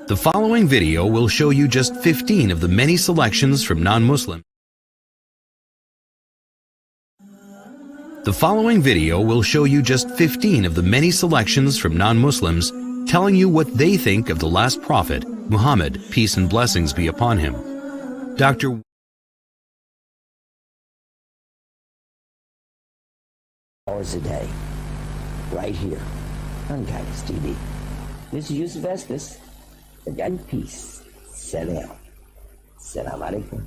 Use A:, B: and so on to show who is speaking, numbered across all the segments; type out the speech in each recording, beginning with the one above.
A: The following video will show you just 15 of the many selections from non-Muslims. The following video will show you just 15 of the many selections from non-Muslims telling you what they think of the last prophet, Muhammad, peace and blessings be upon him. Dr.
B: Hours a day, right here on Guidance TV. This is Yusuf Estes, the Guidance Peace. Salam. Salam alaikum.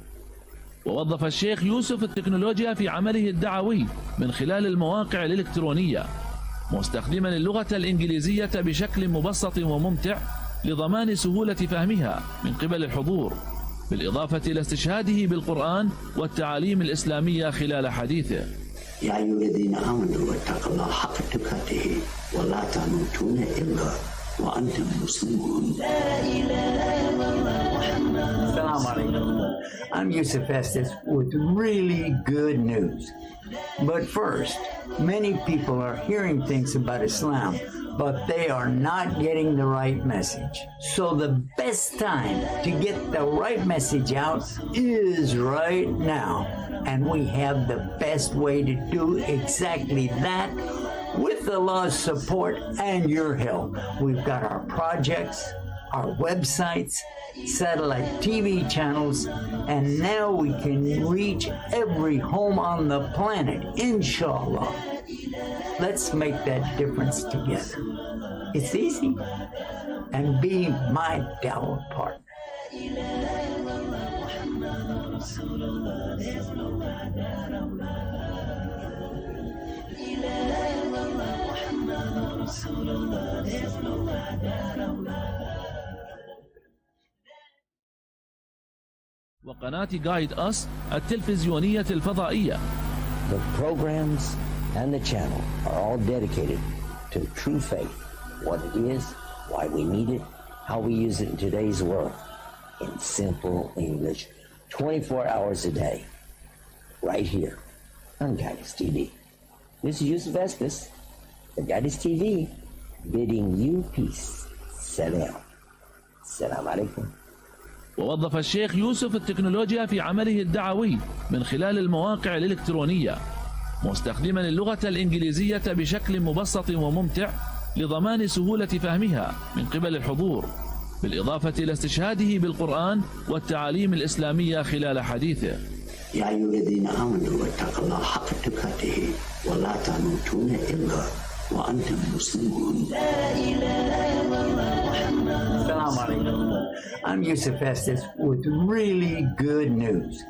C: ووظف الشيخ يوسف التكنولوجيا في عمله الدعوي من خلال المواقع الإلكترونية، مستخدما اللغة الإنجليزية بشكل مبسط وممتع لضمان سهولة فهمها من قبل الحضور، بالإضافة إلى استشهاده بالقرآن والتعاليم الإسلامية خلال حديثه.
D: يا أيها الذين آمنوا اتقوا الله حق تقاته ولا تموتن إلا وأنتم مسلمون.
E: Assalamu alaikum. I'm Yusuf Estes with really good news. But first, many people are hearing things about Islam, but they are not getting the right message. So the best time to get the right message out is right now. And we have the best way to do exactly that with Allah's support and your help. We've got our projects, our websites, satellite TV channels, and now we can reach every home on the planet, inshallah. Let's make that difference together. It's easy. And be my dawah partner.
C: وقناة جايد أس التلفزيونية الفضائية.
B: The programs and the channel are all dedicated to true faith, what it is, why we need it, how we use it in today's world, in simple English, 24 hours a day, right here on Guidance TV. This is Yusuf Estes, the Guidance TV, bidding you peace. Salam. Salam alaikum.
C: ووظف الشيخ يوسف التكنولوجيا في عمله الدعوي من خلال المواقع الإلكترونية، مستخدما اللغة الإنجليزية بشكل مبسط وممتع لضمان سهولة فهمها من قبل الحضور، بالإضافة إلى استشهاده بالقرآن والتعاليم الإسلامية خلال حديثه.
D: يا أيها الذين آمنوا اتقوا الله حق تقاته ولا تموتن إلا وأنتم مسلمون.
E: Assalamu alaikum. I'm Yusuf Estes with really good news.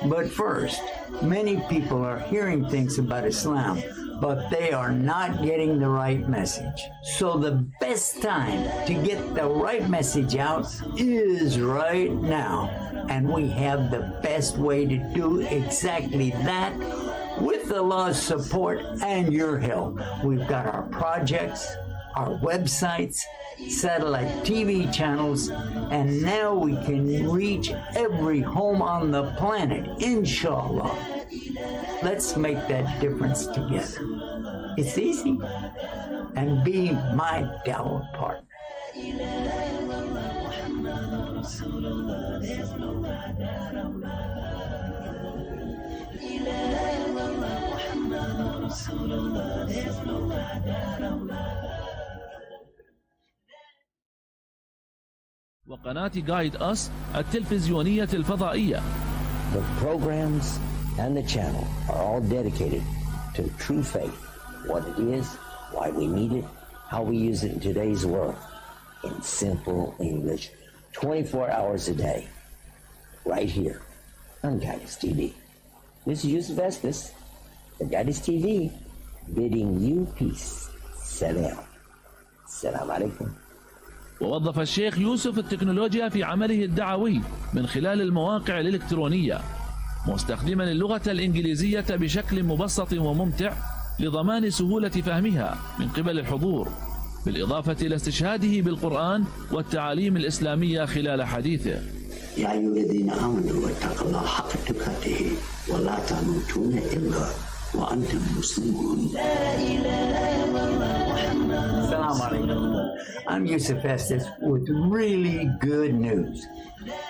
E: But first, many people are hearing things about Islam, but they are not getting the right message. So the best time to get the right message out is right now. And we have the best way to do exactly that with Allah's support and your help. We've got our projects, our websites, satellite TV channels, and now we can reach every home on the planet, inshallah. Let's make that difference together. It's easy. And be my dawah partner.
C: وقناة جايد أس التلفزيونية الفضائية.
B: The programs and the channel are all dedicated to true faith, what it is, why we need it, how we use it in today's world, in simple English, 24 hours a day, right here on Guidance TV. This is Yusuf Estes, the Guidance TV, bidding you peace. Salam. Salam alaikum.
C: ووظف الشيخ يوسف التكنولوجيا في عمله الدعوي من خلال المواقع الإلكترونية، مستخدما اللغة الإنجليزية بشكل مبسط وممتع لضمان سهولة فهمها من قبل الحضور، بالإضافة إلى استشهاده بالقرآن والتعاليم الإسلامية خلال حديثه.
D: يا أيها الذين آمنوا اتقوا الله حق تقاته ولا تموتن إلا وأنتم مسلمون.
E: Assalamu alaikum. I'm Yusuf Estes with really good news.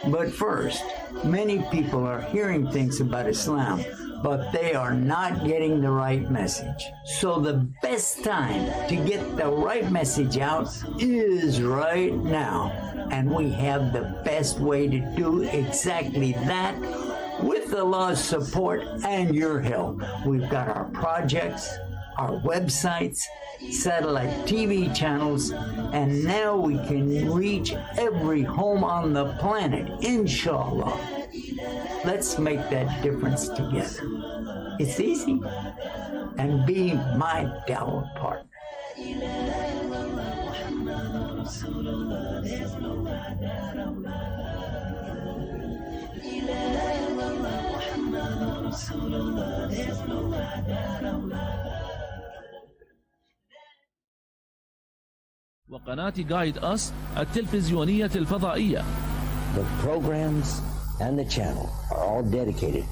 E: But first, many people are hearing things about Islam, but they are not getting the right message. So the best time to get the right message out is right now. And we have the best way to do exactly that with Allah's support and your help. We've got our projects, our websites, satellite TV channels, and now we can reach every home on the planet, inshallah. Let's make that difference together. It's easy. And be my dawah partner.
C: وقناة جايد أس التلفزيونية الفضائية.
B: The programs and the channel are all dedicated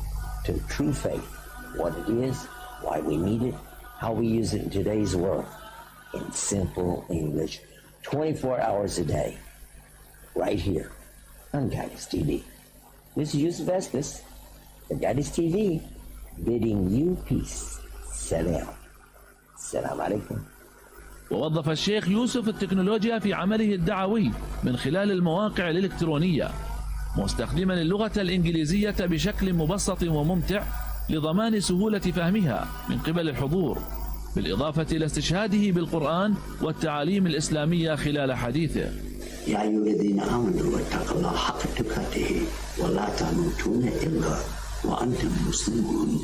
B: to true faith, what it is, why we need it, how we use it in today's world, in simple English, 24 hours a day, right here on Guidance TV. This is Yusuf Estes, the Guidance TV, bidding you peace. Salam. Salam alaikum.
C: ووظف الشيخ يوسف التكنولوجيا في عمله الدعوي من خلال المواقع الإلكترونية، مستخدما اللغة الإنجليزية بشكل مبسط وممتع لضمان سهولة فهمها من قبل الحضور، بالإضافة إلى استشهاده بالقرآن والتعاليم الإسلامية خلال حديثه.
D: يا أيها الذين آمنوا اتقوا الله حق تقاته ولا تموتن إلا وأنتم مسلمون.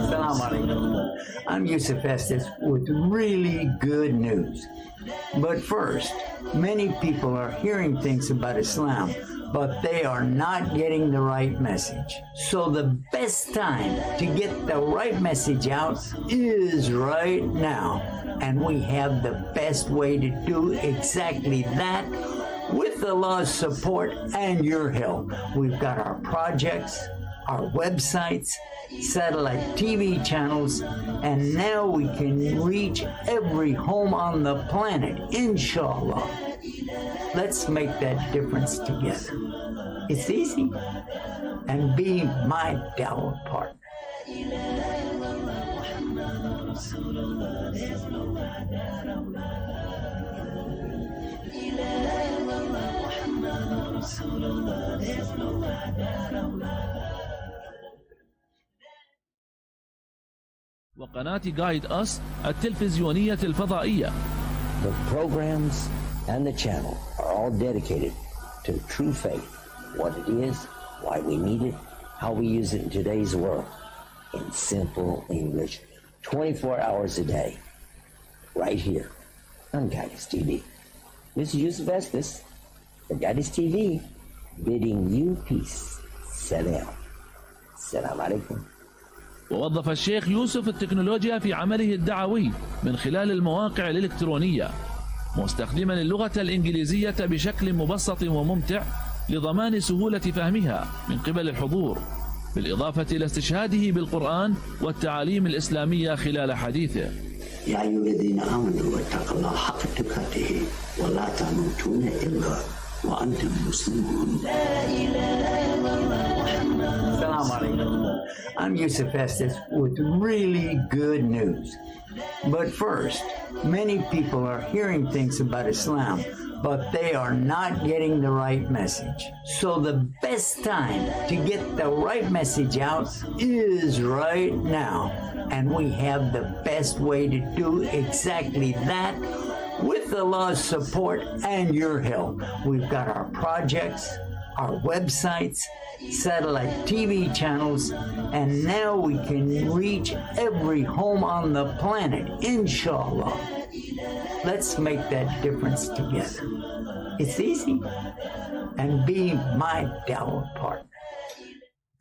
E: Assalamu alaikum. I'm Yusuf Estes with really good news. But first, many people are hearing things about Islam, but they are not getting the right message. So the best time to get the right message out is right now. And we have the best way to do exactly that with Allah's support and your help. We've got our projects, our websites, satellite TV channels, and now we can reach every home on the planet, inshallah. Let's make that difference together. It's easy. And be my dawah partner.
C: وقناة جايد أس التلفزيونية الفضائية.
B: The programs and the channel are all dedicated to true faith, what it is, why we need it, how we use it in today's world, in simple English, 24 hours a day, right here on Guidance TV. This is Yusuf Estes, the Guidance TV, bidding you peace. Salam. Salam alaikum.
C: ووظف الشيخ يوسف التكنولوجيا في عمله الدعوي من خلال المواقع الإلكترونية، مستخدما اللغة الإنجليزية بشكل مبسط وممتع لضمان سهولة فهمها من قبل الحضور، بالإضافة إلى استشهاده بالقرآن والتعاليم الإسلامية خلال حديثه.
D: يا أيها الذين آمنوا اتقوا الله حق تقاته ولا تموتن إلا وأنتم مسلمون.
E: Assalamu alaikum. I'm Yusuf Estes with really good news. But first, many people are hearing things about Islam, but they are not getting the right message. So the best time to get the right message out is right now. And we have the best way to do exactly that with Allah's support and your help. We've got our projects, our websites, satellite TV channels, and now we can reach every home on the planet, inshallah. Let's make that difference together. It's easy. And be my dawah partner.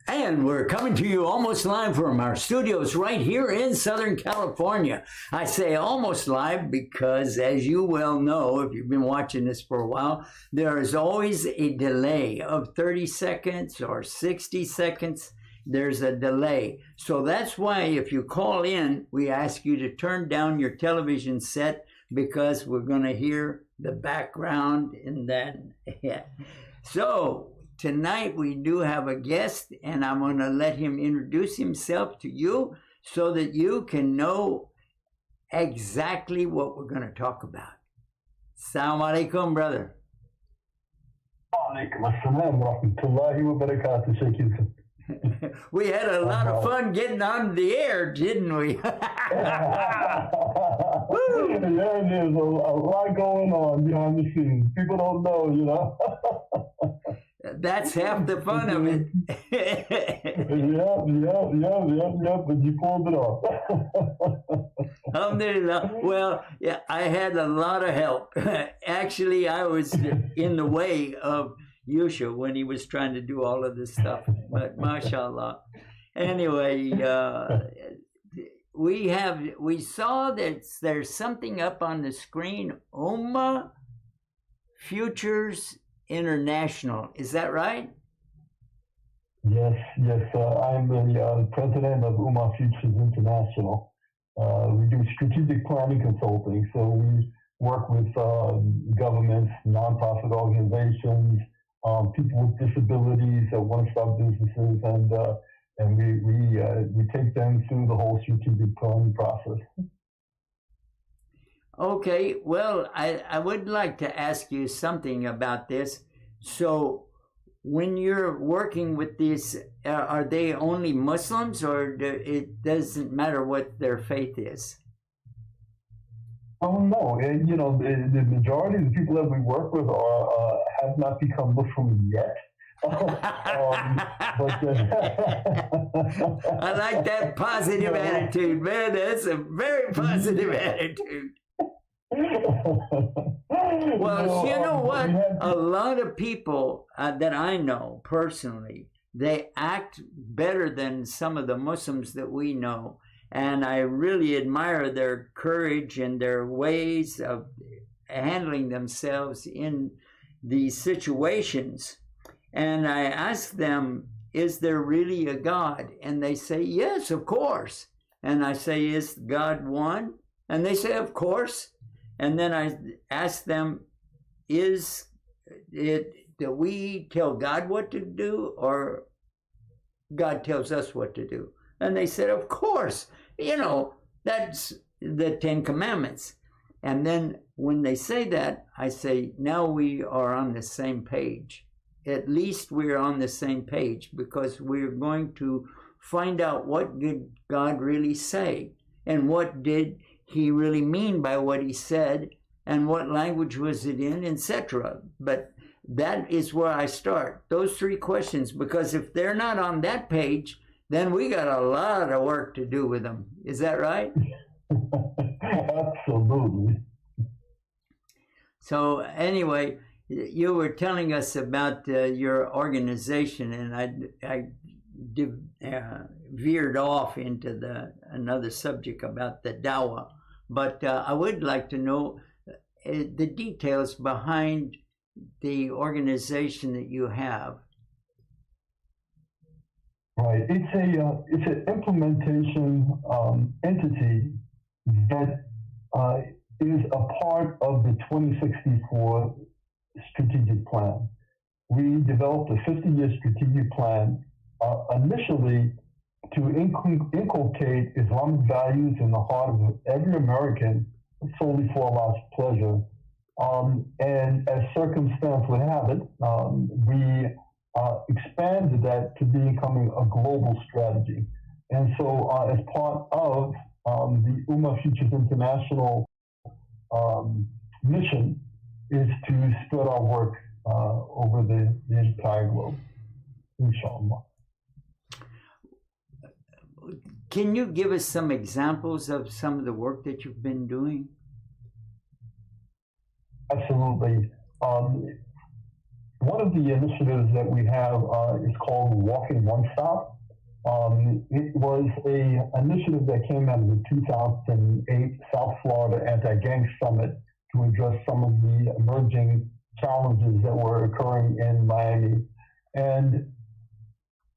E: And we're coming to you almost live from our studios right here in Southern California. I say almost live because, as you well know, if you've been watching this for a while, there is always a delay of 30 seconds or 60 seconds there's a delay. So that's why if you call in, we ask you to turn down your television set because we're going to hear the background and then, yeah. So tonight we do have a guest, and I'm going to let him introduce himself to you so that you can know exactly what we're going to talk about. Assalamu alaikum, brother.
F: Alaikum assalam wa rahmatullahi wa barakatuh, Sheikh Yusuf.
E: We had a lot of fun getting on the air, didn't we?
F: Yeah, there's a lot going on behind the scenes. People don't know, you know.
E: That's half the fun of it.
F: Yeah, but you pulled it off.
E: Alhamdulillah. Well, yeah, I had a lot of help. Actually, I was in the way of Yusha when he was trying to do all of this stuff. But mashallah. Anyway, we saw that there's something up on the screen, Ummah Futures International. Is that right?
F: Yes. I'm the president of Ummah Futures International. We do strategic planning consulting, so we work with governments, nonprofit organizations, people with disabilities that want to start businesses, and we take them through the whole strategic planning process.
E: Okay, well, I would like to ask you something about this. So, when you're working with these, are they only Muslims, or it doesn't matter what their faith is?
F: Oh no, you know, the majority of the people that we work with have not become Muslim yet.
E: I like that positive attitude, man. That's a very positive attitude. Well, you know what? A lot of people that I know personally, they act better than some of the Muslims that we know. And I really admire their courage and their ways of handling themselves in these situations. And I ask them, is there really a God? And they say, yes, of course. And I say, is God one? And they say, of course. And then I ask them, is it that we tell God what to do, or God tells us what to do? And they said, of course, you know, that's the 10 Commandments. And then when they say that, I say, now we are on the same page. At least we're on the same page, because we're going to find out what did God really say, and what did he really mean by what he said, and what language was it in, etc. But that is where I start, those 3 questions, because if they're not on that page, then we got a lot of work to do with them. Is that right?
F: Absolutely.
E: So anyway, you were telling us about your organization, and I veered off into another subject about the dawah. But I would like to know the details behind the organization that you have.
F: Right. It's an implementation entity that is a part of the 2064 strategic plan. We developed a 50-year strategic plan initially to inculcate Islamic values in the heart of every American solely for Allah's pleasure. And as circumstance would have it, we expanded that to becoming a global strategy. And so as part of the Ummah Futures International mission is to spread our work over the entire globe, inshallah.
E: Can you give us some examples of some of the work that you've been doing?
F: Absolutely. One of the initiatives that we have is called Walk in One Stop. It was an initiative that came out of the 2008 South Florida Anti-Gang Summit to address some of the emerging challenges that were occurring in Miami. And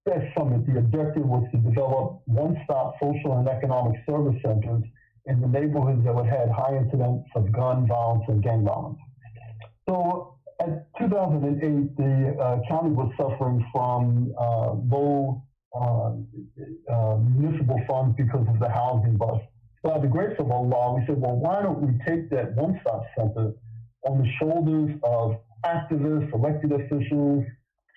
F: that summit, the objective was to develop one-stop social and economic service centers in the neighborhoods that would have high incidence of gun violence and gang violence. So in 2008, the county was suffering from low municipal funds because of the housing bust. By the grace of Allah, we said, well, why don't we take that one-stop center on the shoulders of activists, elected officials,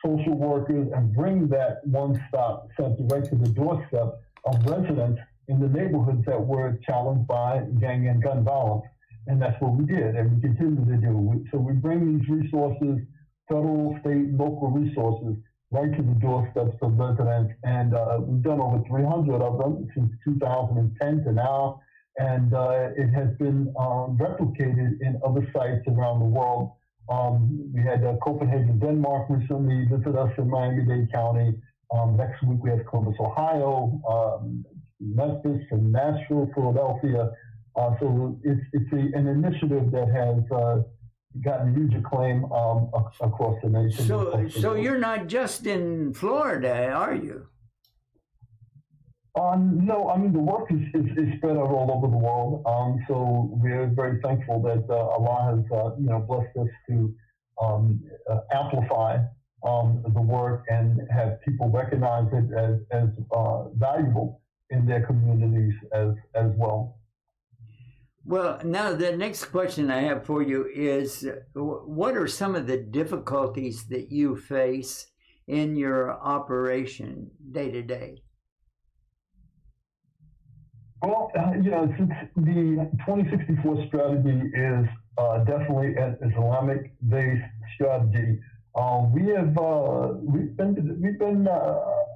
F: social workers, and bring that one-stop center right to the doorstep of residents in the neighborhoods that were challenged by gang and gun violence. And that's what we did, and we continue to do. So we bring these resources, federal, state, local resources, right to the doorsteps of residents. And we've done over 300 of them since 2010 to now. And it has been replicated in other sites around the world. We had Copenhagen, Denmark recently visit us in Miami-Dade County. Next week we have Columbus, Ohio, Memphis, and Nashville, Philadelphia. So it's an initiative that has gotten huge acclaim across the nation.
E: So you're not just in Florida, are you?
F: No, I mean, the work is spread out all over the world. So we're very thankful that Allah has, blessed us to amplify the work and have people recognize it as valuable in their communities as well.
E: Well, now the next question I have for you is, what are some of the difficulties that you face in your operation day to day?
F: Well, since the 2064 strategy is definitely an Islamic-based strategy, we've been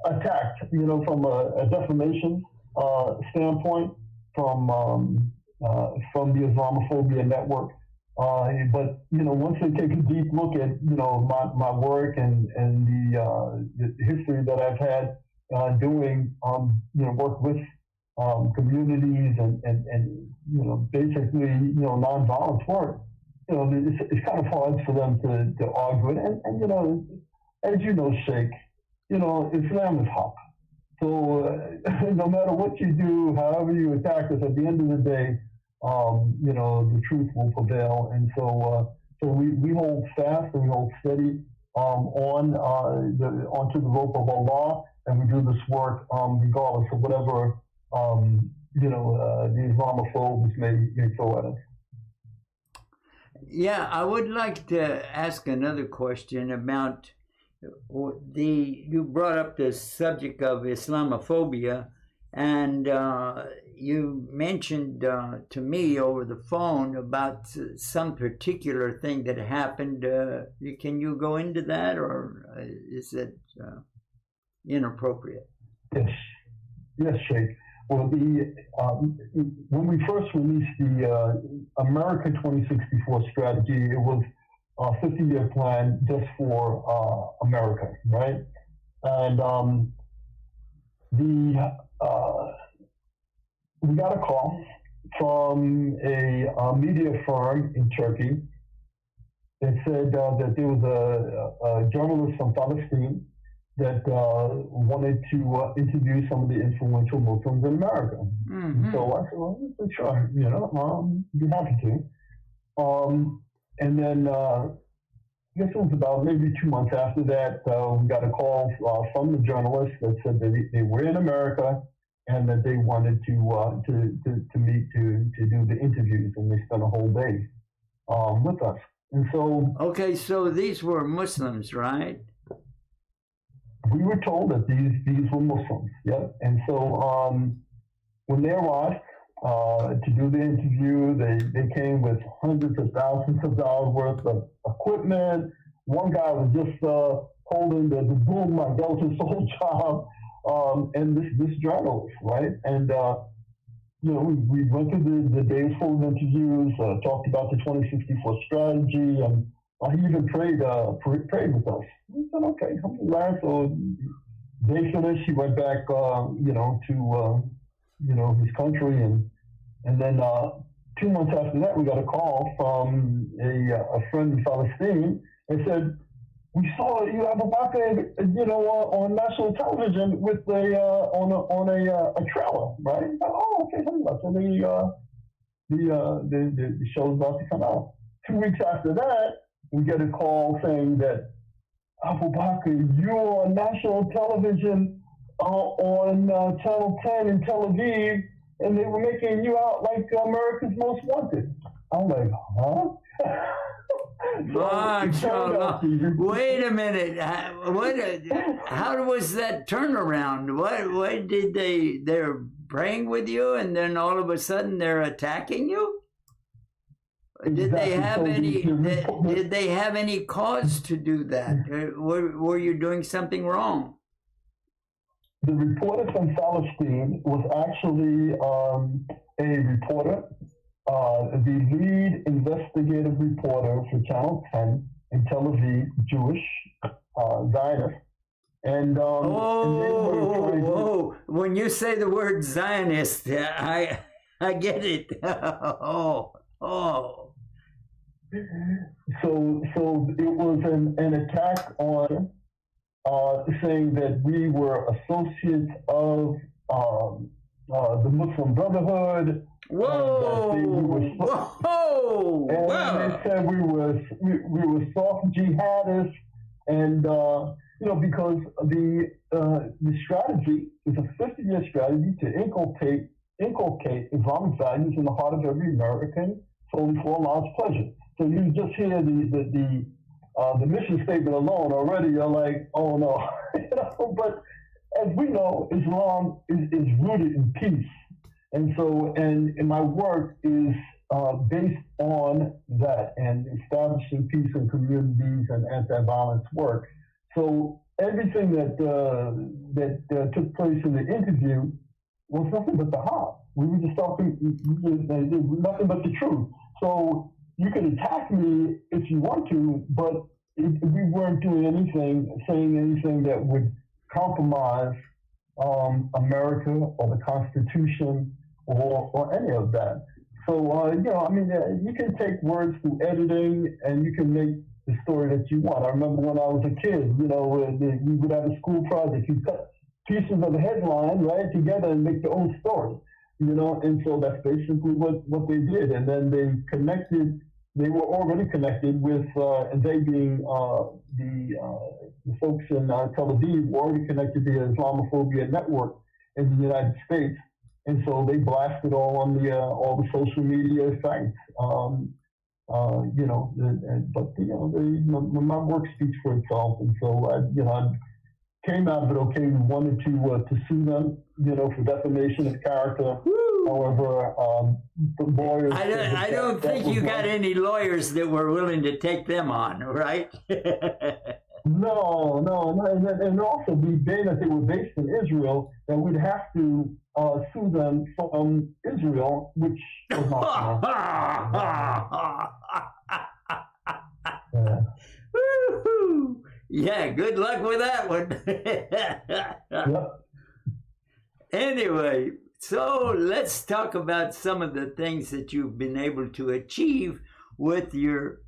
F: attacked, from a defamation standpoint from the Islamophobia network. But once they take a deep look at my work and the history that I've had doing work with communities and basically nonviolent work, it's kind of hard for them to argue it. And as you know, Sheikh, Islam is haq. So no matter what you do, however you attack us, at the end of the day, the truth will prevail. And so we hold fast and we hold steady onto the rope of Allah, and we do this work regardless of whatever the Islamophobes may throw at us.
E: Yeah, I would like to ask another question about you brought up the subject of Islamophobia, and you mentioned to me over the phone about some particular thing that happened. Can you go into that, or is it inappropriate?
F: Yes, Sheikh. Well, when we first released the America 2064 strategy, it was a 50-year plan just for America, right? And we got a call from a media firm in Turkey that said that there was a journalist from Palestine that wanted to interview some of the influential Muslims in America. Mm-hmm. So I said, well, sure, be happy to. And then I guess it was about maybe 2 months after that, we got a call from the journalist that said that they were in America and that they wanted to meet to do the interviews, and they spent a whole day with us. And so,
E: okay, so these were Muslims, right?
F: We were told that these were Muslims, yep. And so when they arrived to do the interview, they came with hundreds of thousands of dollars worth of equipment. One guy was just holding the boom like that was his whole job. And this journalist, right? And we went through the days full of interviews, talked about the 2064 strategy, and he even prayed with us. We said, okay, alhamdulillah. So they finished. He went back, to his country, and then 2 months after that, we got a call from a friend in Palestine and said, we saw you have on national television with a trailer, right? Oh, okay, so the show's about to come out. 2 weeks after that, we get a call saying that Abu Bakr, you're on national television on Channel 10 in Tel Aviv, and they were making you out like America's Most Wanted. I'm like, huh?
E: MashaAllah. Wait a minute. How was that turnaround? What did they're praying with you, and then all of a sudden they're attacking you? Did they have Did they have any cause to do that? Were you doing something wrong?
F: The reporter from Palestine was actually a reporter, the lead investigative reporter for Channel 10 in Tel Aviv, Jewish, Zionist. And
E: when you say the word Zionist, I get it.
F: So it was an attack on saying that we were associates of the Muslim Brotherhood.
E: Whoa!
F: They said we were soft jihadists, and because the strategy is a 50-year strategy to inculcate Islamic values in the heart of every American, solely for Allah's pleasure. So you just hear the mission statement alone already, you're like, oh no. But as we know, Islam is rooted in peace. And so, and my work is based on that and establishing peace in communities and anti-violence work. So everything that took place in the interview was nothing but the heart. We were just talking nothing but the truth. So you can attack me if you want to, but we weren't doing anything, saying anything that would compromise America or the Constitution or any of that. So, you can take words through editing and you can make the story that you want. I remember when I was a kid, we would have a school project. You cut pieces of the headline, right, together and make your own story, and so that's basically what they did. And then they were already connected with, and they being the folks in Tel Aviv were already connected to the Islamophobia network in the United States. And so they blasted all the social media sites, my work speaks for itself. And so I came out of it okay. We wanted to sue them, for defamation of character. Woo! However, the lawyers.
E: I don't think you got any lawyers that were willing to take them on, right?
F: No, and also being that they were based in Israel, that we'd have to sue them from Israel, which was not.
E: Yeah, good luck with that one.
F: Yep.
E: Anyway, so let's talk about some of the things that you've been able to achieve with your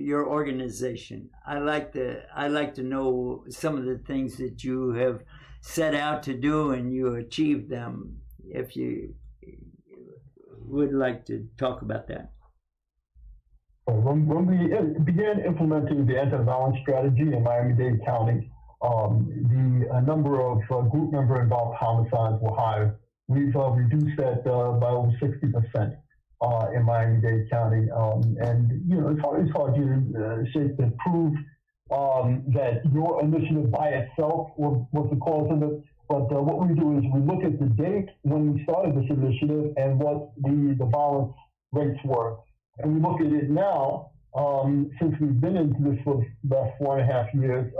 E: organization. I like to know some of the things that you have set out to do and you achieved them. If you would like to talk about that.
F: When we began implementing the anti-violence strategy in Miami-Dade County, the number of group member involved homicides were higher. We've reduced that by over 60%. In Miami-Dade County, and it's hard to prove that your initiative by itself was the cause of it. But what we do is we look at the date when we started this initiative and what the violence rates were, and we look at it now since we've been into this for about 4.5 years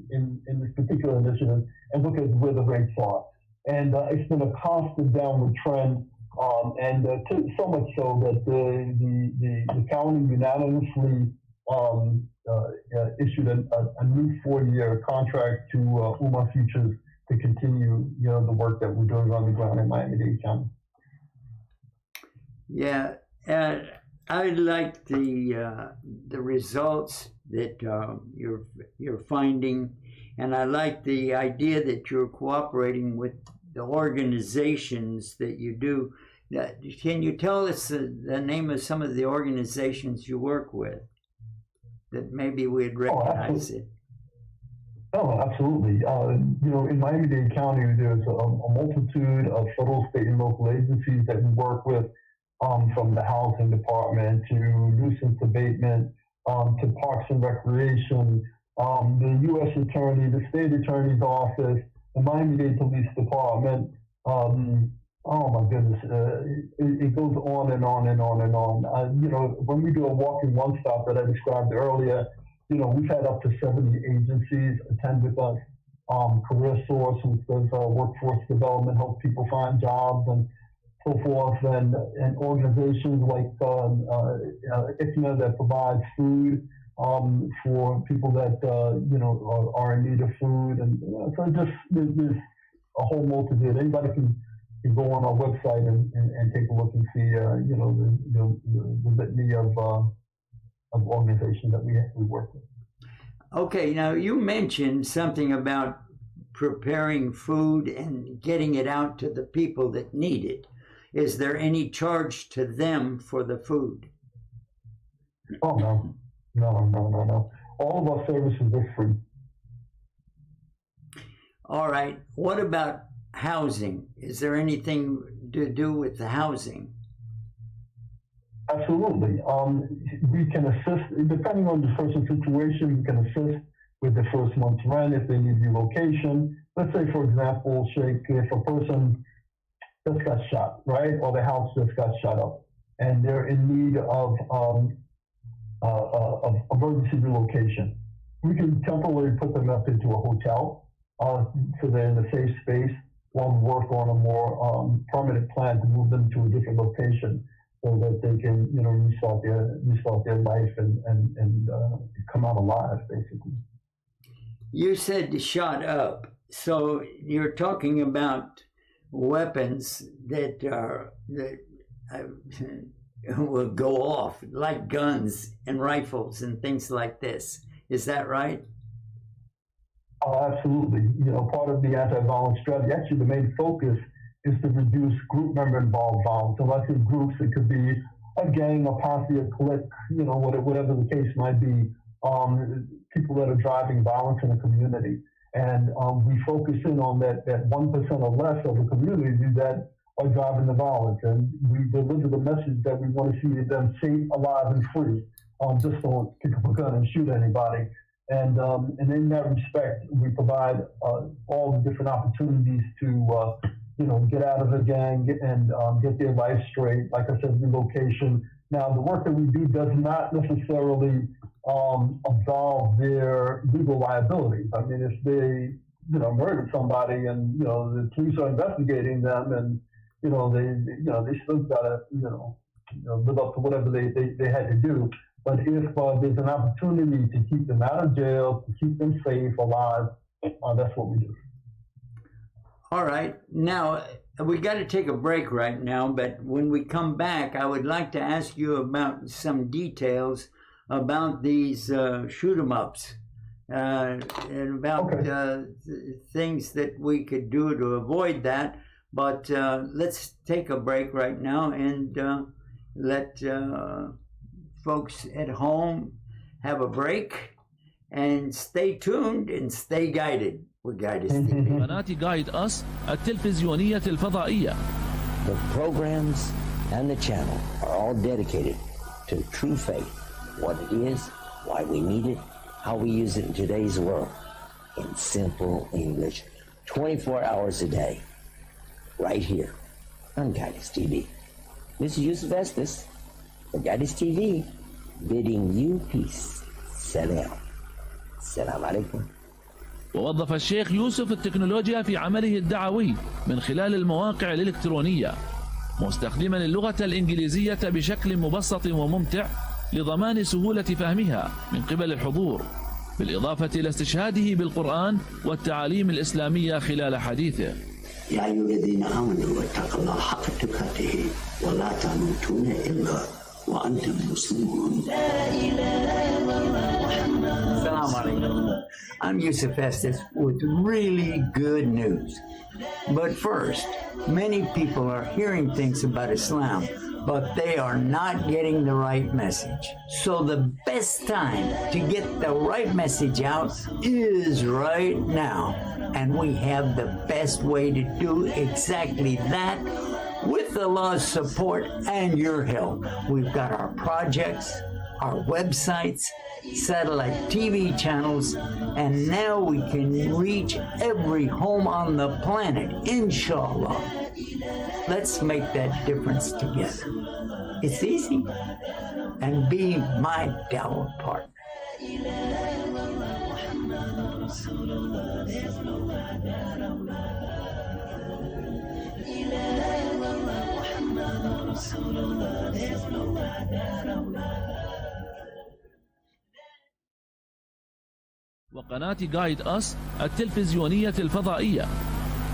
F: in this particular initiative, and look at where the rates are. And it's been a constant downward trend. So much so that the county unanimously issued a new 4-year contract to Umar Futures to continue, the work that we're doing on the ground in Miami-Dade County.
E: Yeah, I like the results that you're finding, and I like the idea that you're cooperating with the organizations that you do. Can you tell us the name of some of the organizations you work with that maybe we'd recognize it?
F: Oh, absolutely. In Miami-Dade County, there's a multitude of federal, state, and local agencies that we work with, from the housing department to nuisance abatement, to parks and recreation, the U.S. Attorney, the state attorney's office, the Miami-Dade Police Department. Oh my goodness, it goes on and on and on and on. When we do a walking one stop that I described earlier, we've had up to 70 agencies attend with us. Career Source, which does workforce development, help people find jobs and so forth, and organizations like ICNA that provides food for people that are in need of food, and so there's a whole multitude. Anybody can go on our website and take a look and see the litany of organizations that we work with.
E: Okay, now you mentioned something about preparing food and getting it out to the people that need it. Is there any charge to them for the food?
F: Oh, no. All of our services are free. All
E: right. What about housing? Is there anything to do with the housing?
F: Absolutely. We can assist, depending on the person's situation, we can assist with the first month's rent if they need relocation. Let's say, for example, Sheikh, if a person just got shot, right, or the house just got shot up, and they're in need of emergency relocation, we can temporarily put them up into a hotel, so they're in a safe space, while we work on a more permanent plan to move them to a different location, so that they can, restart their life and come out alive, basically.
E: You said shot up, so you're talking about weapons that will go off, like guns and rifles and things like this. Is that right?
F: Oh, absolutely. Part of the anti-violence strategy, actually the main focus is to reduce group member involved violence. So I say groups, it could be a gang, a posse, a clique, whatever the case might be, people that are driving violence in a community. And we focus in on that 1% or less of the community that are driving the violence. And we deliver the message that we want to see them safe, alive, and free. Just don't pick up a gun and shoot anybody. And in that respect, we provide all the different opportunities to get out of a gang and get their life straight. Like I said, relocation. Now, the work that we do does not necessarily absolve their legal liability. I mean, if they, murdered somebody and, the police are investigating them and, they still gotta, live up to whatever they had to do. But if there's an opportunity to keep them out of jail, to keep them safe, alive, that's what we do.
E: All right. Now, we got to take a break right now, but when we come back, I would like to ask you about some details about these shoot-em-ups and about things that we could do to avoid that. But let's take a break right now and let folks at home have a break and stay tuned and stay guided.
C: قناة Guide Us التلفزيونية الفضائية.
B: The programs and the channel are all dedicated to true faith, what it is, why we need it, how we use it in today's world, in simple English, 24 hours a day, right here on Guidance TV. This is Yusuf Estes for Guidance TV, bidding you peace. Salam. Salam alaikum.
C: ووظف الشيخ يوسف التكنولوجيا في عمله الدعوي من خلال المواقع الإلكترونية، مستخدما اللغة الإنجليزية بشكل مبسط وممتع لضمان سهولة فهمها من قبل الحضور، بالإضافة إلى استشهاده بالقرآن والتعاليم الإسلامية خلال حديثه.
D: يا أيها الذين آمنوا اتقوا الله حق تقاته ولا تموتن إلا وأنتم مسلمون.
E: Assalamu alaikum. I'm Yusuf Estes with really good news. But first, many people are hearing things about Islam, but they are not getting the right message. So the best time to get the right message out is right now. And we have the best way to do exactly that with Allah's support and your help. We've got our projects, our websites, satellite TV channels, and now we can reach every home on the planet, inshallah. Let's make that difference together. It's easy. And be my dawah partner.
C: وقناة جايد أس التلفزيونية الفضائية.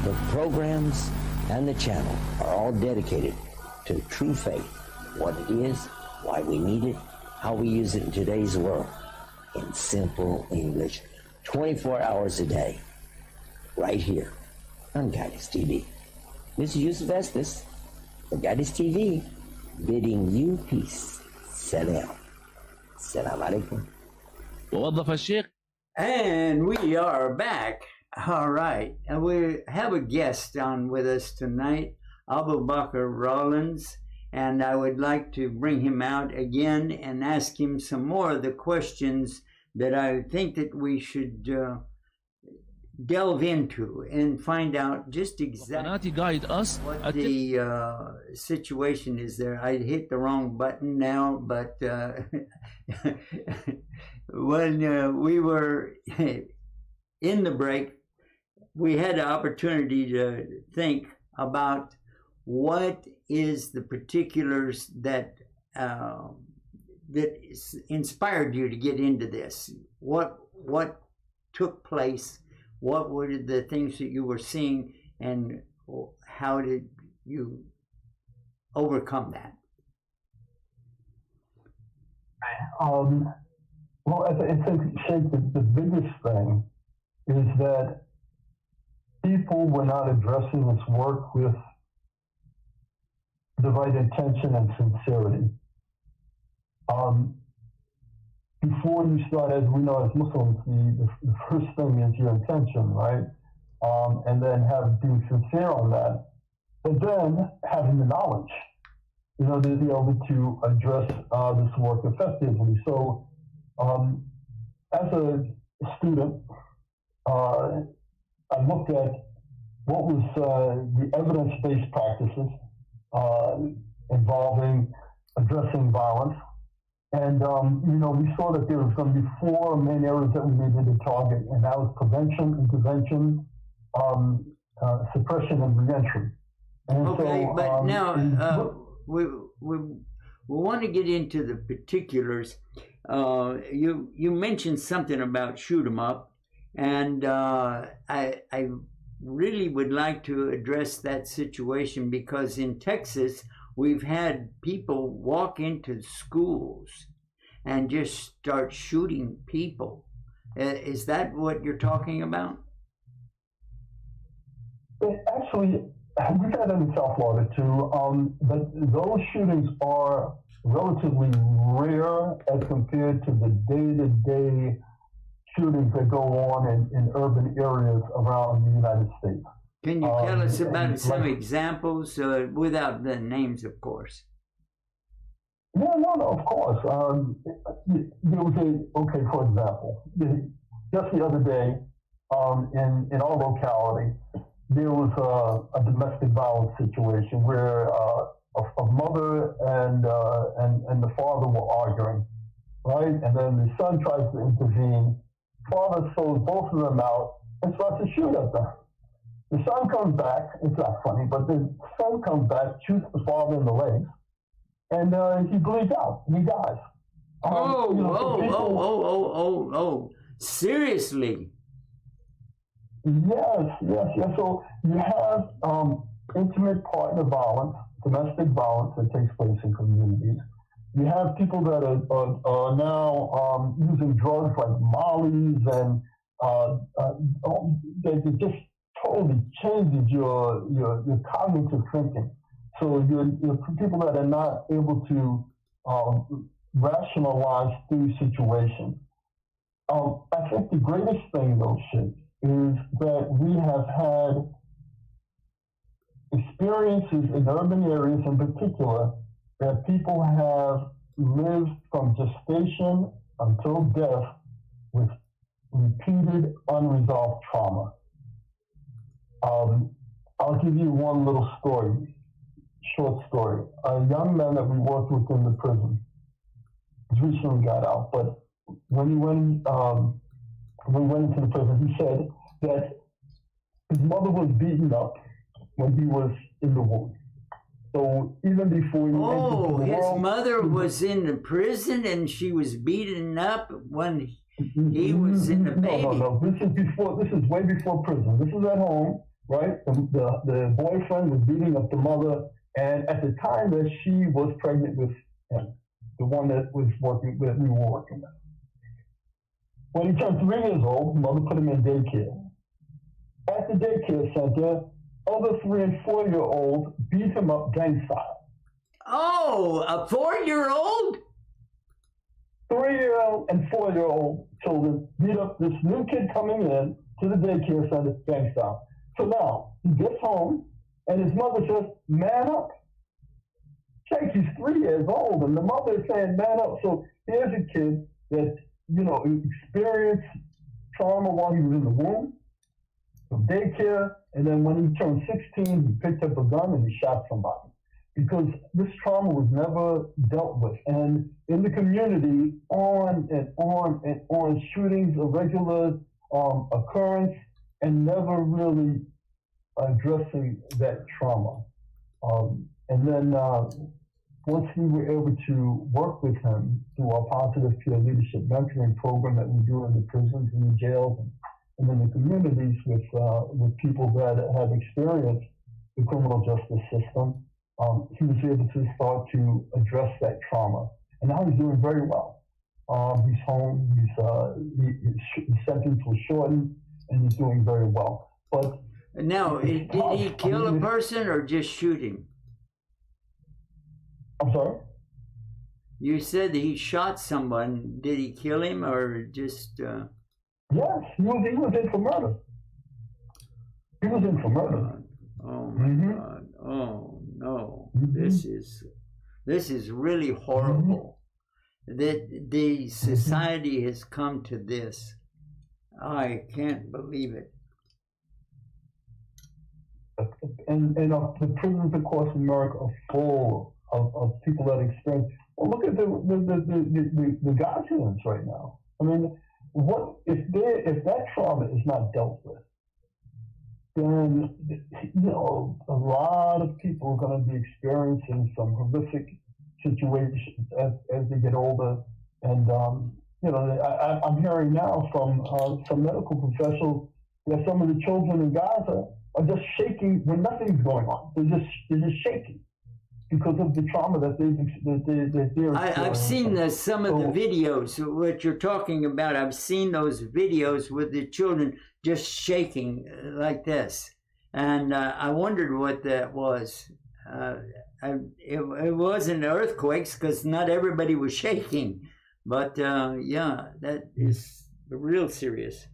B: The programs and the channel are all dedicated to true faith, what it is, why we need it, how we use it in today's world, in simple English, 24 hours a day, right here on Guidance TV. This is Yusuf Estes for Guidance TV, bidding you peace. Salam. Salam alaikum.
C: ووظف الشيخ.
E: And we are back. All right. And we have a guest on with us tonight, Abu Bakr Rollins. And I would like to bring him out again and ask him some more of the questions that I think that we should delve into and find out just exactly what the situation is there. I hit the wrong button now, but when we were in the break, we had the opportunity to think about what is the particulars that that inspired you to get into this. What took place? What were the things that you were seeing, and how did you overcome that?
F: Well, I think the biggest thing is that people were not addressing this work with the right intention and sincerity. Before you start, as we know as Muslims, the first thing is your intention, right? And then being sincere on that, and then having the knowledge, to be able to address this work effectively. So, as a student, I looked at what was the evidence-based practices involving addressing violence. And, we saw that there was going to be 4 main areas that we needed to target, and that was prevention, intervention, suppression, and reentry. And
E: okay,
F: so,
E: but now we want to get into the particulars. You mentioned something about shoot 'em up, and I really would like to address that situation, because in Texas we've had people walk into schools and just start shooting people. Is that what you're talking about?
F: Actually, we've had that in South Florida too, but those shootings are relatively rare as compared to the day-to-day shootings that go on in urban areas around the United States.
E: Can you tell us about some examples, without the names, of course?
F: No, of course. There was for example, just the other day, in our locality, there was a domestic violence situation where a mother and the father were arguing, right? And then the son tries to intervene. Father throws both of them out and starts to shoot at them. The son comes back. It's not funny, but the son comes back, shoots the father in the legs, and he bleeds out. He dies.
E: Seriously?
F: Yes. So you have intimate partner violence, domestic violence that takes place in communities. You have people that are now using drugs like Molly's, and it just totally changes your cognitive thinking. So you're people that are not able to rationalize through situations. I think the greatest thing, though, Sid, is that we have had experiences in urban areas in particular that people have lived from gestation until death with repeated unresolved trauma. I'll give you one little story, short story. A young man that we worked with in the prison, he's recently got out, but when we went into the prison, he said that his mother was beaten up when he was in the womb. So even before he entered the
E: his
F: world,
E: mother was in the prison and she was beaten up when he was in the baby.
F: No. This is way before prison. This is at home, right? The boyfriend was beating up the mother, and at the time that she was pregnant with him, the one that we were working with. When he turned 3 years old, the mother put him in daycare. At the daycare center, other 3 and 4-year-olds beat him up gang style.
E: Oh, a 4-year-old?
F: 3-year-old and 4-year-old children beat up this new kid coming in to the daycare center gang style. So now he gets home and his mother says, "Man up." Jake, he's 3 years old, and the mother is saying, "Man up." So here's a kid that, experienced trauma while he was in the womb, from daycare, and then when he turned 16, he picked up a gun and he shot somebody. Because this trauma was never dealt with. And in the community, on and on and on, shootings, a regular occurrence, and never really addressing that trauma. And then once we were able to work with him through our positive peer leadership mentoring program that we do in the prisons and the jails and in the communities with people that have experienced the criminal justice system, he was able to start to address that trauma. And now he's doing very well. He's home, his sentence was shortened, and he's doing very well. But
E: now, did he kill a person or just shoot him?
F: I'm sorry?
E: You said that he shot someone. Did he kill him or just...
F: Yes, he was in for murder. He was in for murder.
E: Oh my God! Oh no! This is really horrible. That the society has come to this. I can't believe it.
F: And the prisons across America are full of people that experience. Well, look at the Gaza incidents right now. I mean, what if that trauma is not dealt with? Then a lot of people are going to be experiencing some horrific situations as they get older. And I'm hearing now from some medical professionals that some of the children in Gaza are just shaking when nothing's going on. They're just shaking because of the trauma that they're experiencing.
E: I've seen some of the videos, what you're talking about. I've seen those videos with the children just shaking like this. And I wondered what that was. It wasn't earthquakes because not everybody was shaking. But yeah, that is real serious.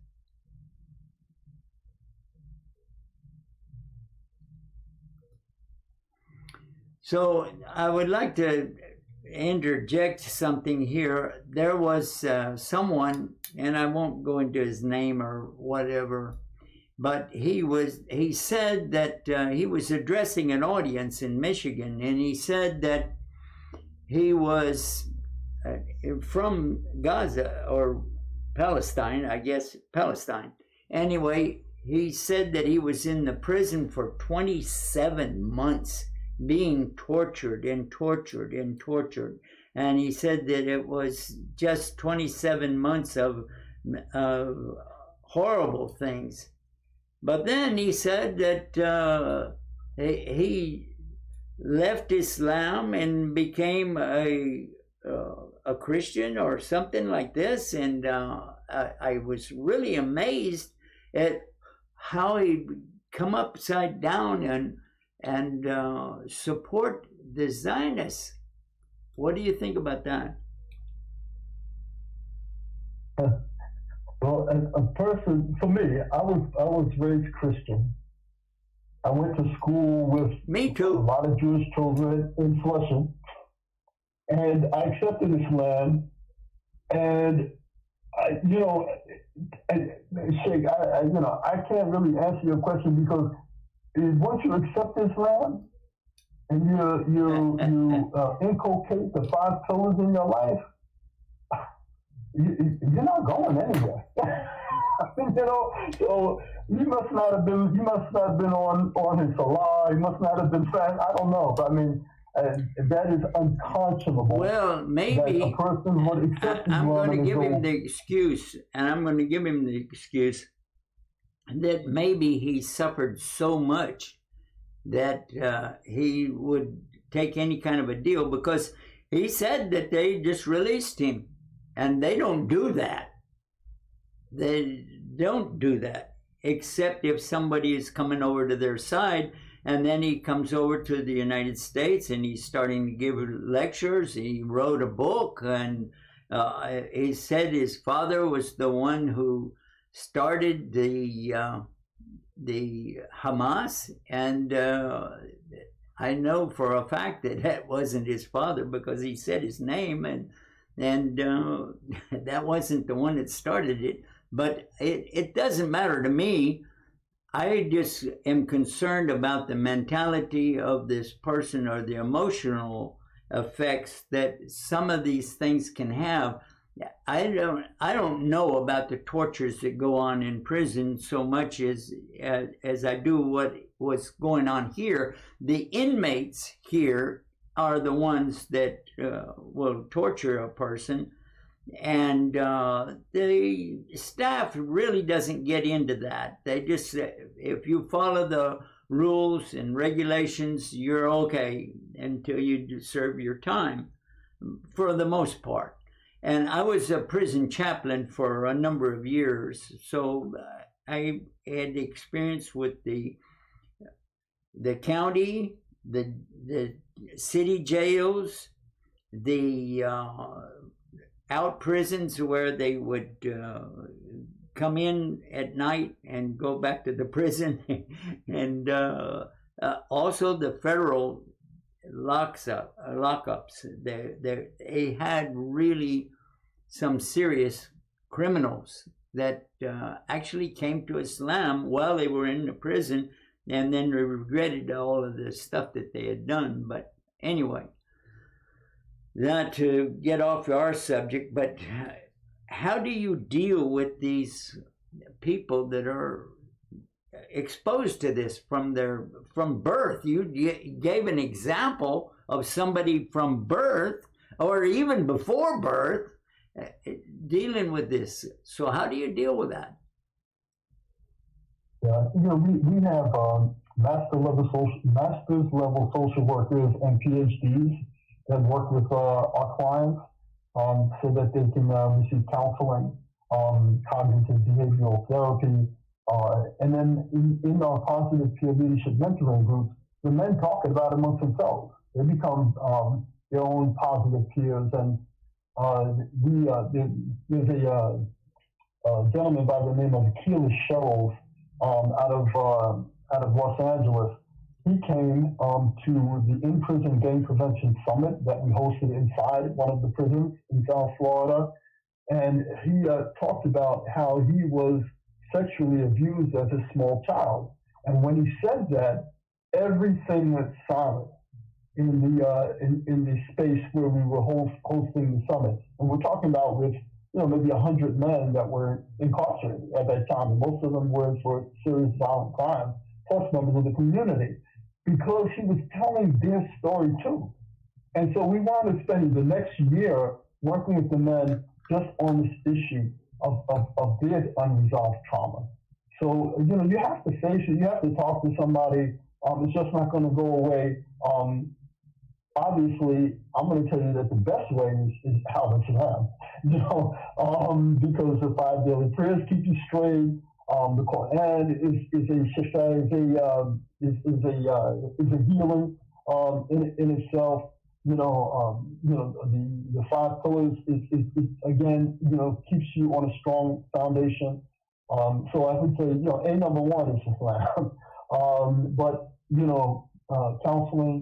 E: So I would like to interject something here. There was someone, and I won't go into his name or whatever, but he said that he was addressing an audience in Michigan, and he said that he was from Gaza or Palestine, I guess, Palestine. Anyway, he said that he was in the prison for 27 months. Being tortured and tortured and tortured. And he said that it was just 27 months of horrible things. But then he said that he left Islam and became a a Christian or something like this, and I was really amazed at how he come upside down and support the Zionists. What do you think about that?
F: Well, as a person, for me, I was raised Christian. I went to school with
E: Me too.
F: a lot of Jewish children in Flushing, and I accepted Islam. And Sheikh, I can't really answer your question because once you accept Islam and you inculcate the 5 pillars in your life, you're not going anywhere. So you must not have been on his salah. You must not have been fast. I don't know, but I mean, that is unconscionable.
E: Well, maybe
F: a person would accept
E: I'm going to give him
F: go,
E: the excuse, and I'm going to give him the excuse that maybe he suffered so much that he would take any kind of a deal, because he said that they just released him, and they don't do that. They don't do that, except if somebody is coming over to their side, and then he comes over to the United States and he's starting to give lectures. He wrote a book, and he said his father was the one who started the Hamas, and I know for a fact that that wasn't his father because he said his name, and that wasn't the one that started it. But it doesn't matter to me. I just am concerned about the mentality of this person or the emotional effects that some of these things can have. I don't know about the tortures that go on in prison so much as I do what was going on here. The inmates here are the ones that will torture a person. And the staff really doesn't get into that. They just, if you follow the rules and regulations, you're okay until you serve your time, for the most part. And I was a prison chaplain for a number of years, so I had experience with the county, the city jails, the out prisons where they would come in at night and go back to the prison, and also the federal lockups. They had really some serious criminals that actually came to Islam while they were in the prison, and then they regretted all of the stuff that they had done. But anyway, not to get off our subject, but how do you deal with these people that are exposed to this from birth? You gave an example of somebody from birth or even before birth dealing with this. So how do you deal with that?
F: Yeah, we have master's level social workers and PhDs that work with our clients so that they can receive counseling, cognitive behavioral therapy, and then in our positive peer leadership mentoring groups, the men talk about it amongst themselves. They become their own positive peers, and there's a gentleman by the name of Keelis Shells out of Los Angeles. He came to the In-Prison Gang Prevention Summit that we hosted inside one of the prisons in South Florida. And he talked about how he was sexually abused as a small child. And when he said that, everything went silent in the space where we were hosting the summit. And we're talking about with maybe 100 men that were incarcerated at that time. And most of them were for serious violent crimes, plus members of the community, because he was telling their story too. And so we wanted to spend the next year working with the men just on this issue of their unresolved trauma. So, you have to face it. You have to talk to somebody. It's just not going to go away obviously, I'm going to tell you that the best way is Al Islam, because the 5 daily prayers keep you straight. The Quran is a shifa, is a healing in itself. The 5 pillars is again, keeps you on a strong foundation. So I would say, A number one is Islam. But counseling,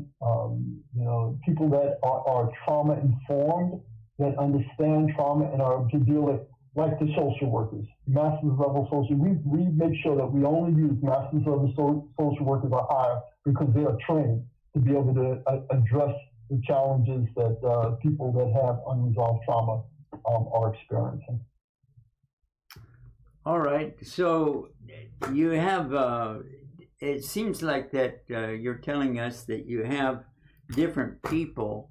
F: people that are trauma informed, that understand trauma and are to deal with, like the social workers, master's level social. We make sure that we only use master's level social workers are higher because they are trained to be able to address the challenges that people that have unresolved trauma are experiencing.
E: All right. So you have, it seems like that you're telling us that you have different people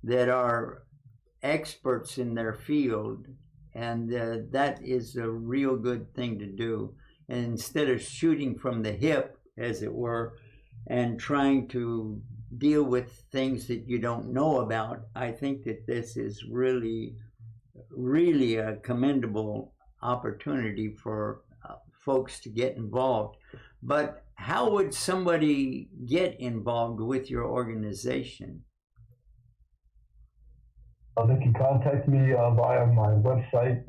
E: that are experts in their field, and that is a real good thing to do. And instead of shooting from the hip, as it were, and trying to deal with things that you don't know about, I think that this is really, really a commendable opportunity for folks to get involved. But how would somebody get involved with your organization?
F: They can contact me via my website,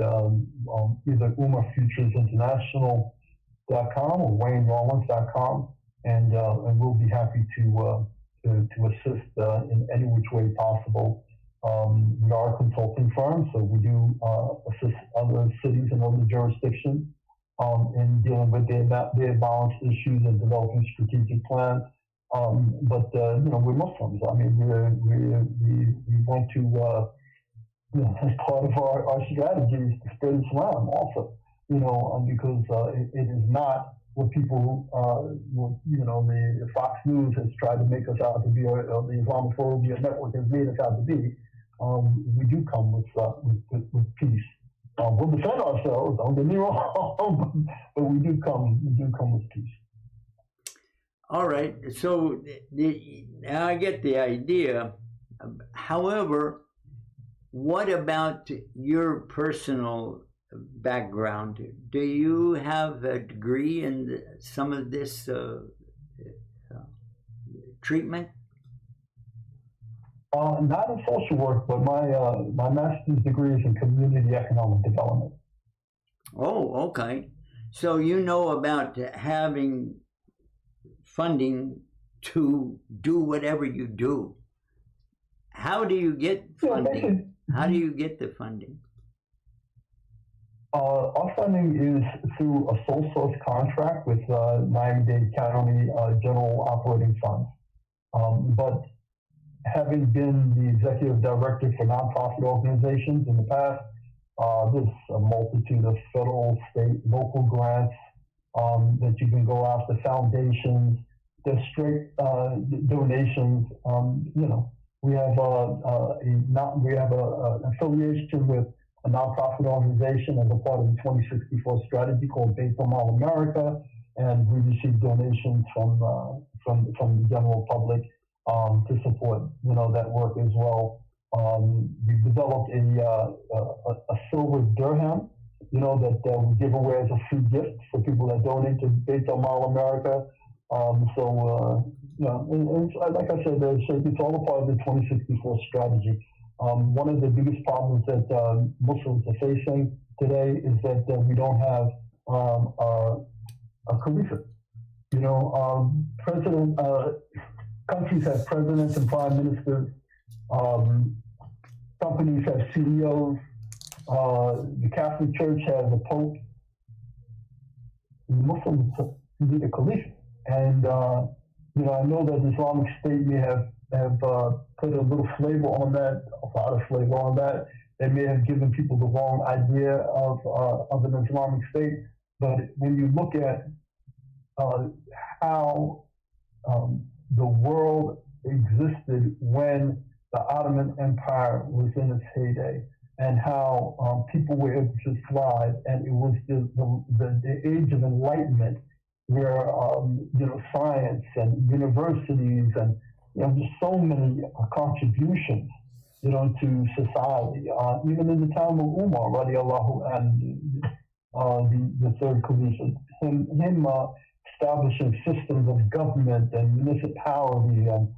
F: either umafuturesinternational.com or waynerawlins.com, and we'll be happy to assist in any which way possible. We are a consulting firm, so we do assist other cities and other jurisdictions in dealing with their balance issues and developing strategic plans. But we're Muslims. I mean, we want to, as part of our strategy is to spread Islam also, because it is not what people, the Fox News has tried to make us out to be, or the Islamophobia network has made us out to be. We do come with peace. We'll defend ourselves, don't get me wrong, but we do come with peace.
E: All right, so now I get the idea. However, what about your personal background? Do you have a degree in some of this treatment?
F: Not in social work, but my master's degree is in community economic development.
E: Oh, okay. So you know about having funding to do whatever you do. How do you get funding? How do you get the funding?
F: Our funding is through a sole source contract with Miami-Dade County General Operating Funds. But having been the executive director for nonprofit organizations in the past, there's a multitude of federal, state, local grants that you can go after, foundations, there's straight donations. We have an affiliation with a nonprofit organization as a part of the 2064 strategy called Based on All America, and we receive donations from the general public to support that work as well. We've developed a silver dirham, that we give away as a free gift for people that donate to Based on All America. And like I said, it's all a part of the 2064 strategy. One of the biggest problems that Muslims are facing today is that we don't have a caliphate. Countries have presidents and prime ministers. Companies have CEOs. The Catholic Church has a pope. Muslims need a caliphate. And I know that Islamic State may have put a little flavor on that, a lot of flavor on that. They may have given people the wrong idea of an Islamic State. But when you look at how the world existed when the Ottoman Empire was in its heyday, and how people were able to thrive, and it was the age of enlightenment, where science and universities and just so many contributions, to society. Even in the time of Umar, radiallahu, and the third caliph, him establishing systems of government and municipality, and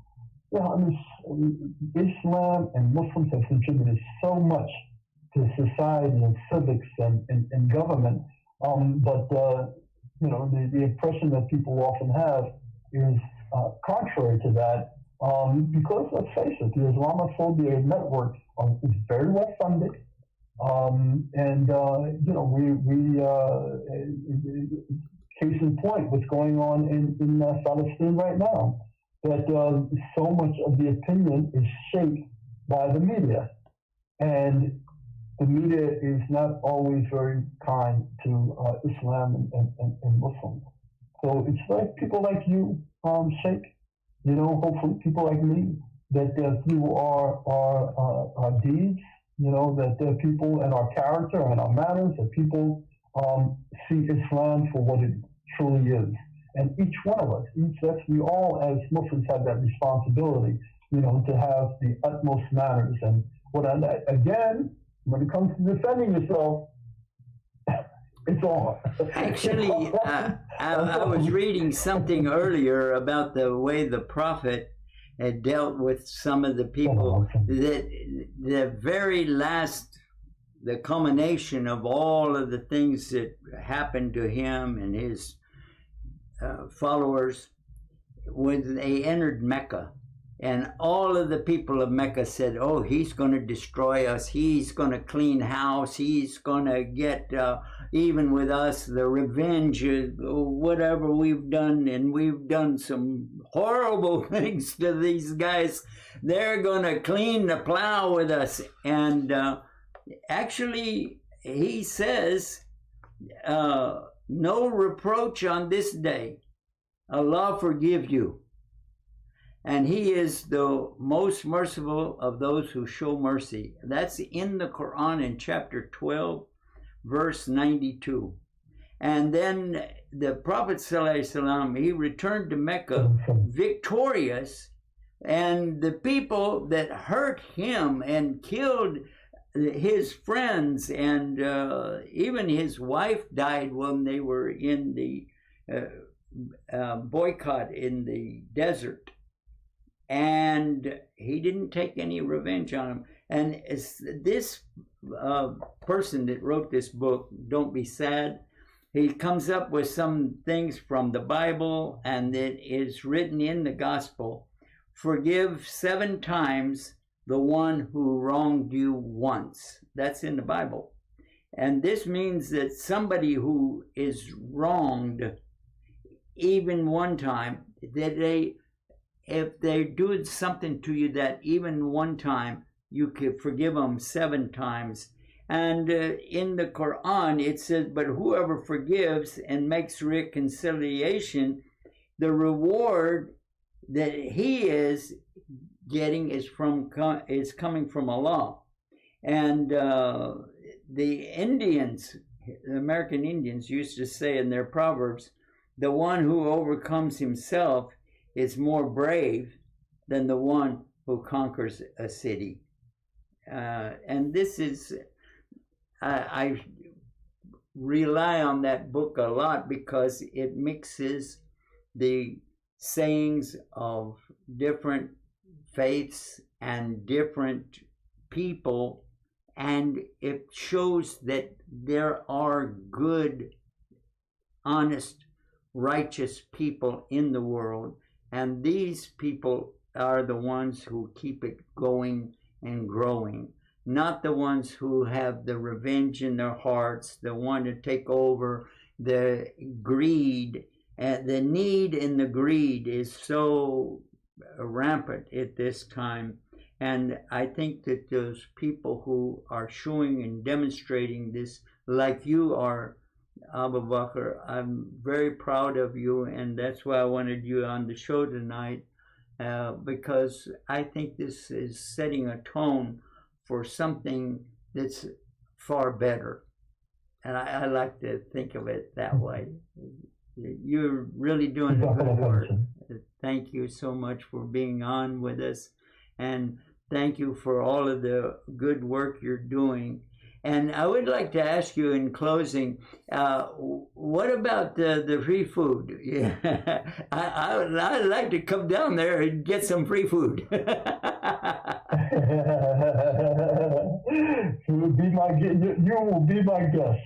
F: Islam and Muslims have contributed so much to society and civics and government. But the impression that people often have is contrary to that, because let's face it, the Islamophobia network is very well funded, case in point, what's going on in Palestine right now, that so much of the opinion is shaped by the media, and the media is not always very kind to Islam and Muslims. So it's like people like you, Sheikh, hopefully people like me, that through our deeds, that people and our character and our manners, that people see Islam for what it truly is. And each one of us, we all as Muslims have that responsibility, to have the utmost manners. And again, when it comes to defending yourself, it's on.
E: Actually, I was reading something earlier about the way the Prophet had dealt with some of the people. That the very last, the culmination of all of the things that happened to him and his followers, when they entered Mecca. And all of the people of Mecca said, oh, he's going to destroy us. He's going to clean house. He's going to get, even with us, the revenge of whatever we've done. And we've done some horrible things to these guys. They're going to clean the plow with us. And actually, he says, no reproach on this day. Allah forgive you. And he is the most merciful of those who show mercy. That's in the Quran in chapter 12, verse 92. And then the Prophet ﷺ, he returned to Mecca victorious. And the people that hurt him and killed his friends, and even his wife died when they were in the boycott in the desert. And he didn't take any revenge on him. And this person that wrote this book, Don't Be Sad, he comes up with some things from the Bible, and it is written in the gospel: forgive 7 times the one who wronged you once. That's in the Bible. And this means that somebody who is wronged even one time, that if they do something to you that even one time, you could forgive them 7 times. And in the Quran, it says, but whoever forgives and makes reconciliation, the reward that he is getting is coming from Allah. And the Indians, the American Indians, used to say in their proverbs, the one who overcomes himself is more brave than the one who conquers a city. And this is, I rely on that book a lot because it mixes the sayings of different faiths and different people, and it shows that there are good, honest, righteous people in the world. And these people are the ones who keep it going and growing, not the ones who have the revenge in their hearts, the one to take over, the greed. And the need and the greed is so rampant at this time. And I think that those people who are showing and demonstrating this, like you are, Abu Bakr, I'm very proud of you, and that's why I wanted you on the show tonight, because I think this is setting a tone for something that's far better. And I like to think of it that way. You're really doing a good work. Thank you so much for being on with us, and thank you for all of the good work you're doing. And I would like to ask you in closing, what about the free food? Yeah. I'd like to come down there and get some free food.
F: You will be my guest.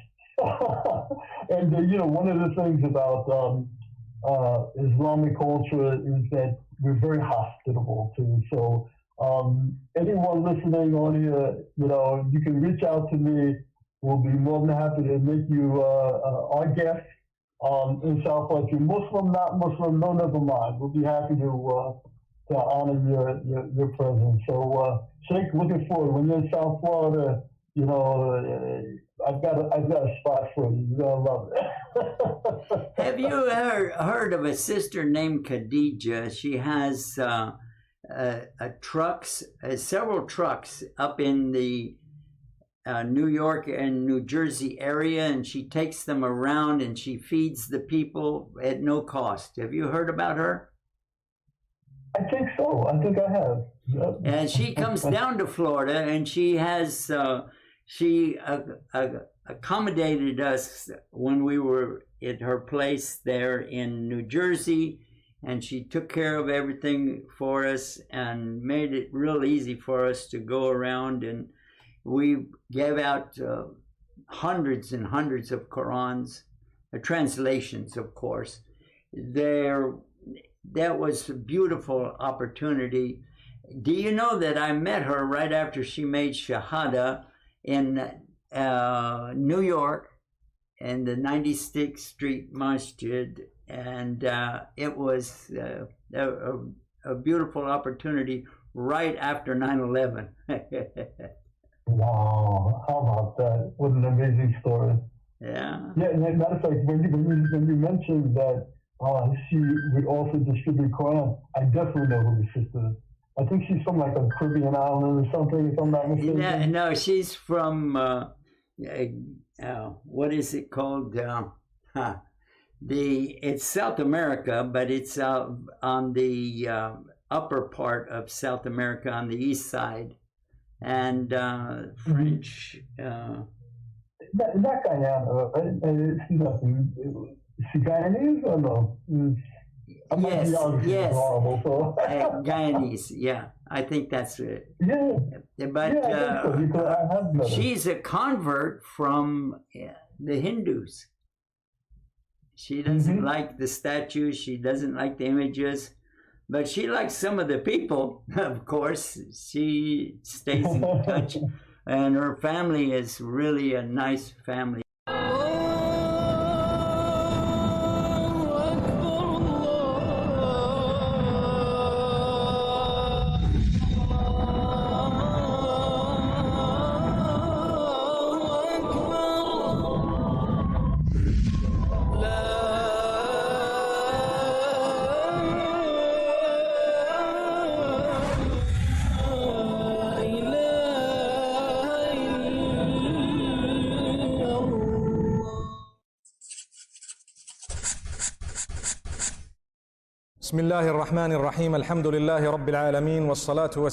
F: And one of the things about Islamic culture is that we're very hospitable too. So anyone listening on here, you can reach out to me. We'll be more than happy to make you our guest. Inshallah, if you're Muslim, not Muslim, no, never mind. We'll be happy to honor your presence. So, Sheikh, looking forward. When you're in South Florida, I've got a spot for you. You're gonna love it.
E: Have you heard of a sister named Khadija? She has several trucks up in the New York and New Jersey area, and she takes them around and she feeds the people at no cost. Have you heard about her?
F: I think so. I think I have. Yep.
E: And she comes down to Florida, and she has she accommodated us when we were at her place there in New Jersey, and she took care of everything for us and made it real easy for us to go around. And we gave out hundreds and hundreds of Qurans, translations, of course. That was a beautiful opportunity. Do you know that I met her right after she made Shahada in New York in the 96th Street Masjid, and it was a beautiful opportunity right after 9/11.
F: Wow, how about that? What an amazing story.
E: Yeah.
F: Yeah, and matter of fact, when you mentioned that she would also distribute Quran, I definitely know who the sister is. I think she's from like a Caribbean island or something, if I'm not mistaken.
E: No, she's from, what is it called? It's South America, but it's on the upper part of South America on the east side. And French.
F: Not Guyana, it's nothing. Is she Guyanese or no?
E: Yes.
F: Horrible, so.
E: Guyanese, yeah. I think that's it.
F: Yeah.
E: But
F: yeah, so.
E: She's a convert from the Hindus. She doesn't like the statues. She doesn't like the images. But she likes some of the people, of course. She stays in touch. And her family is really a nice family.
G: بسم الله الرحمن الرحيم. الحمد لله رب العالمين، والصلاة والسلام